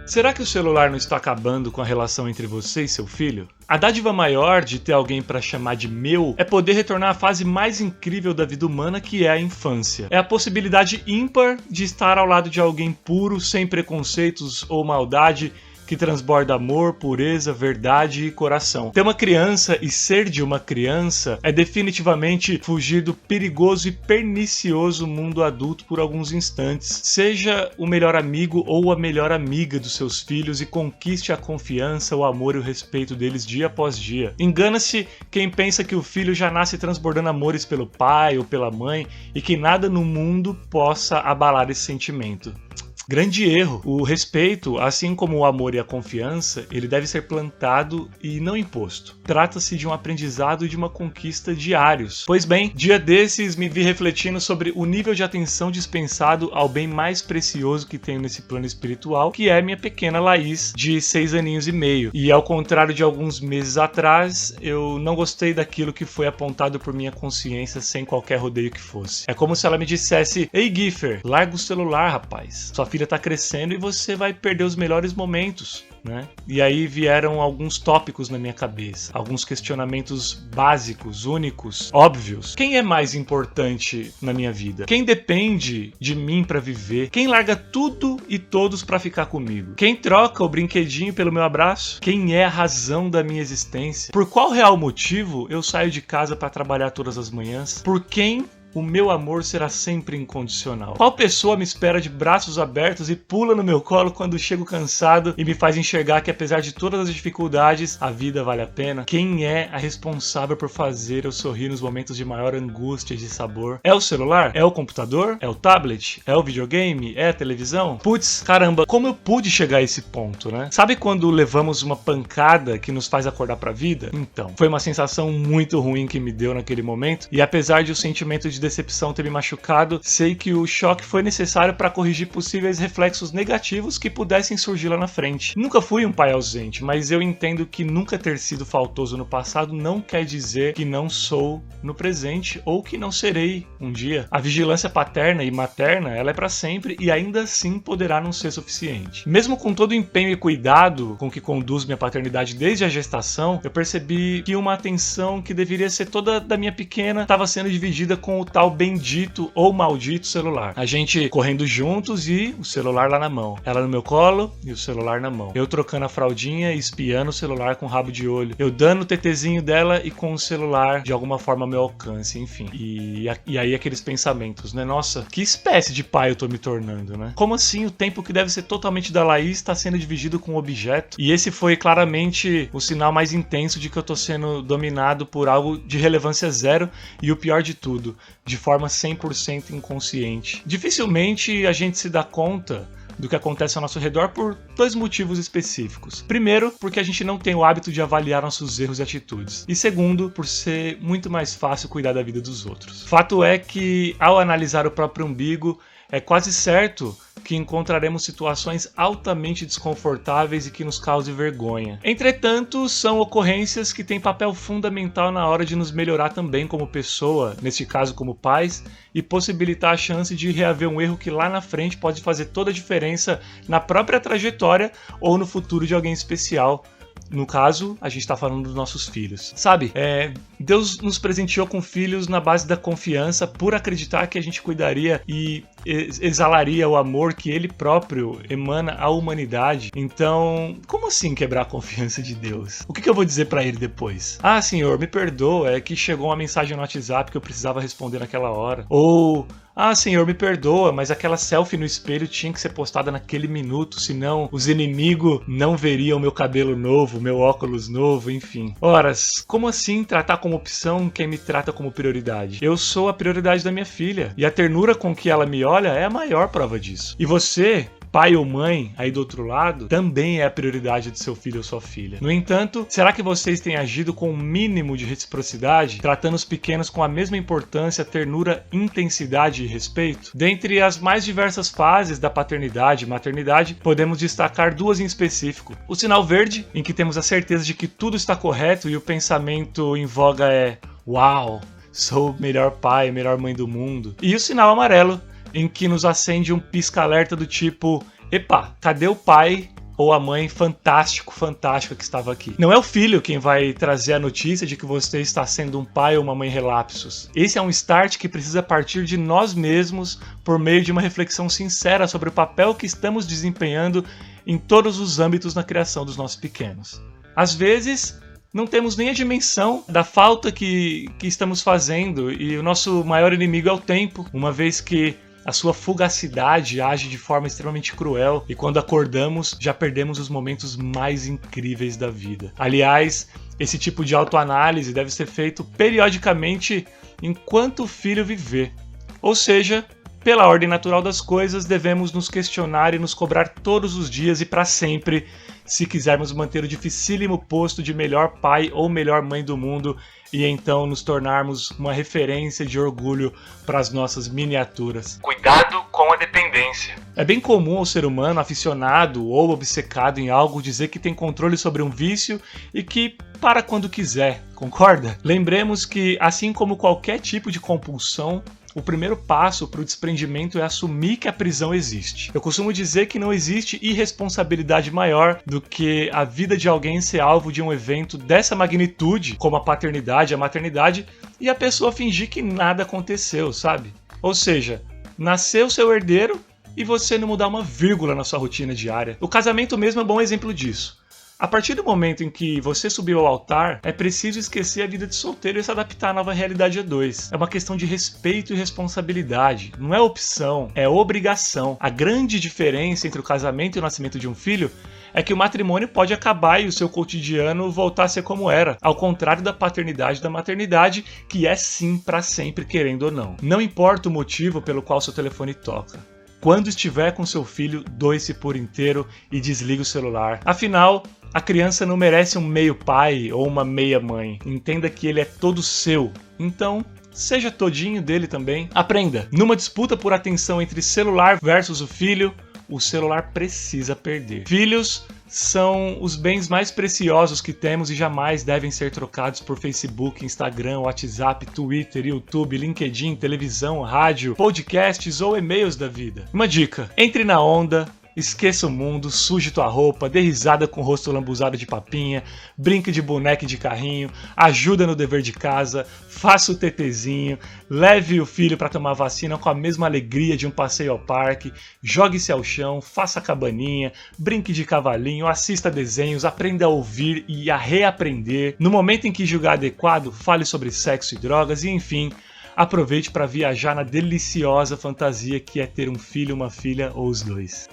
Será que o celular não está acabando com a relação entre você e seu filho? A dádiva maior de ter alguém para chamar de meu é poder retornar à fase mais incrível da vida humana, que é a infância. É a possibilidade ímpar de estar ao lado de alguém puro, sem preconceitos ou maldade, que transborda amor, pureza, verdade e coração. Ter uma criança e ser de uma criança é definitivamente fugir do perigoso e pernicioso mundo adulto por alguns instantes. Seja o melhor amigo ou a melhor amiga dos seus filhos e conquiste a confiança, o amor e o respeito deles dia após dia. Engana-se quem pensa que o filho já nasce transbordando amores pelo pai ou pela mãe e que nada no mundo possa abalar esse sentimento. Grande erro. O respeito, assim como o amor e a confiança, ele deve ser plantado e não imposto. Trata-se de um aprendizado e de uma conquista diários. Pois bem, dia desses me vi refletindo sobre o nível de atenção dispensado ao bem mais precioso que tenho nesse plano espiritual, que é minha pequena Laís, de 6 aninhos e meio. E ao contrário de alguns meses atrás, eu não gostei daquilo que foi apontado por minha consciência sem qualquer rodeio que fosse. É como se ela me dissesse: "Ei, Giffer, larga o celular, rapaz. Sua filha tá crescendo e você vai perder os melhores momentos", né? E aí vieram alguns tópicos na minha cabeça, alguns questionamentos básicos, únicos, óbvios. Quem é mais importante na minha vida? Quem depende de mim para viver? Quem larga tudo e todos para ficar comigo? Quem troca o brinquedinho pelo meu abraço? Quem é a razão da minha existência? Por qual real motivo eu saio de casa para trabalhar todas as manhãs? Por quem o meu amor será sempre incondicional? Qual pessoa me espera de braços abertos e pula no meu colo quando chego cansado e me faz enxergar que, apesar de todas as dificuldades, a vida vale a pena? Quem é a responsável por fazer eu sorrir nos momentos de maior angústia e de sabor? É o celular? É o computador? É o tablet? É o videogame? É a televisão? Putz, caramba, como eu pude chegar a esse ponto, né? Sabe quando levamos uma pancada que nos faz acordar pra vida? Então, foi uma sensação muito ruim que me deu naquele momento, e apesar de o sentimento de decepção ter me machucado, sei que o choque foi necessário para corrigir possíveis reflexos negativos que pudessem surgir lá na frente. Nunca fui um pai ausente, mas eu entendo que nunca ter sido faltoso no passado não quer dizer que não sou no presente ou que não serei um dia. A vigilância paterna e materna, ela é para sempre e ainda assim poderá não ser suficiente. Mesmo com todo o empenho e cuidado com que conduzo minha paternidade desde a gestação, eu percebi que uma atenção que deveria ser toda da minha pequena estava sendo dividida com o tal bendito ou maldito celular. A gente correndo juntos e o celular lá na mão. Ela no meu colo e o celular na mão. Eu trocando a fraldinha e espiando o celular com o rabo de olho. Eu dando o tetezinho dela e com o celular de alguma forma ao meu alcance, enfim. E aí aqueles pensamentos, né? Nossa, que espécie de pai eu tô me tornando, né? Como assim o tempo que deve ser totalmente da Laís está sendo dividido com um objeto? E esse foi claramente o sinal mais intenso de que eu tô sendo dominado por algo de relevância zero e o pior de tudo, de forma 100% inconsciente. Dificilmente a gente se dá conta do que acontece ao nosso redor por dois motivos específicos. Primeiro, porque a gente não tem o hábito de avaliar nossos erros e atitudes. E segundo, por ser muito mais fácil cuidar da vida dos outros. Fato é que, ao analisar o próprio umbigo, é quase certo que encontraremos situações altamente desconfortáveis e que nos causem vergonha. Entretanto, são ocorrências que têm papel fundamental na hora de nos melhorar também como pessoa, neste caso como pais, e possibilitar a chance de reaver um erro que lá na frente pode fazer toda a diferença na própria trajetória ou no futuro de alguém especial. No caso, a gente está falando dos nossos filhos. Sabe, Deus nos presenteou com filhos na base da confiança, por acreditar que a gente cuidaria e exalaria o amor que Ele próprio emana à humanidade. Então, como assim quebrar a confiança de Deus? O que eu vou dizer para Ele depois? Ah, Senhor, me perdoa, é que chegou uma mensagem no WhatsApp que eu precisava responder naquela hora. Ou... ah, Senhor, me perdoa, mas aquela selfie no espelho tinha que ser postada naquele minuto, senão os inimigos não veriam meu cabelo novo, meu óculos novo, enfim. Horas, como assim tratar como opção quem me trata como prioridade? Eu sou a prioridade da minha filha, e a ternura com que ela me olha é a maior prova disso. E você, pai ou mãe, aí do outro lado, também é a prioridade de seu filho ou sua filha. No entanto, será que vocês têm agido com um mínimo de reciprocidade, tratando os pequenos com a mesma importância, ternura, intensidade e respeito? Dentre as mais diversas fases da paternidade e maternidade, podemos destacar duas em específico. O sinal verde, em que temos a certeza de que tudo está correto e o pensamento em voga é: uau, sou o melhor pai, a melhor mãe do mundo. E o sinal amarelo, em que nos acende um pisca-alerta do tipo: epa, cadê o pai ou a mãe fantástica que estava aqui. Não é o filho quem vai trazer a notícia de que você está sendo um pai ou uma mãe relapsos. Esse é um start que precisa partir de nós mesmos por meio de uma reflexão sincera sobre o papel que estamos desempenhando em todos os âmbitos na criação dos nossos pequenos. Às vezes, não temos nem a dimensão da falta que estamos fazendo e o nosso maior inimigo é o tempo, uma vez que a sua fugacidade age de forma extremamente cruel e quando acordamos já perdemos os momentos mais incríveis da vida. Aliás, esse tipo de autoanálise deve ser feito periodicamente enquanto o filho viver. Ou seja, pela ordem natural das coisas, devemos nos questionar e nos cobrar todos os dias e para sempre, se quisermos manter o dificílimo posto de melhor pai ou melhor mãe do mundo e então nos tornarmos uma referência de orgulho para as nossas miniaturas. Cuidado com a dependência. É bem comum ao ser humano aficionado ou obcecado em algo dizer que tem controle sobre um vício e que para quando quiser, concorda? Lembremos que, assim como qualquer tipo de compulsão, o primeiro passo para o desprendimento é assumir que a prisão existe. Eu costumo dizer que não existe irresponsabilidade maior do que a vida de alguém ser alvo de um evento dessa magnitude, como a paternidade, a maternidade, e a pessoa fingir que nada aconteceu, sabe? Ou seja, nasceu seu herdeiro e você não mudar uma vírgula na sua rotina diária. O casamento mesmo é um bom exemplo disso. A partir do momento em que você subiu ao altar, é preciso esquecer a vida de solteiro e se adaptar à nova realidade a dois. É uma questão de respeito e responsabilidade. Não é opção, é obrigação. A grande diferença entre o casamento e o nascimento de um filho é que o matrimônio pode acabar e o seu cotidiano voltar a ser como era, ao contrário da paternidade e da maternidade, que é sim para sempre, querendo ou não. Não importa o motivo pelo qual seu telefone toca. Quando estiver com seu filho, doe-se por inteiro e desligue o celular. Afinal, a criança não merece um meio pai ou uma meia mãe. Entenda que ele é todo seu. Então, seja todinho dele também. Aprenda. Numa disputa por atenção entre celular versus o filho, o celular precisa perder. Filhos são os bens mais preciosos que temos e jamais devem ser trocados por Facebook, Instagram, WhatsApp, Twitter, YouTube, LinkedIn, televisão, rádio, podcasts ou e-mails da vida. Uma dica: entre na onda, esqueça o mundo, suje tua roupa, dê risada com o rosto lambuzado de papinha, brinque de boneca e de carrinho, ajuda no dever de casa, faça o tetezinho, leve o filho para tomar vacina com a mesma alegria de um passeio ao parque, jogue-se ao chão, faça cabaninha, brinque de cavalinho, assista desenhos, aprenda a ouvir e a reaprender. No momento em que julgar adequado, fale sobre sexo e drogas e, enfim, aproveite para viajar na deliciosa fantasia que é ter um filho, uma filha ou os dois.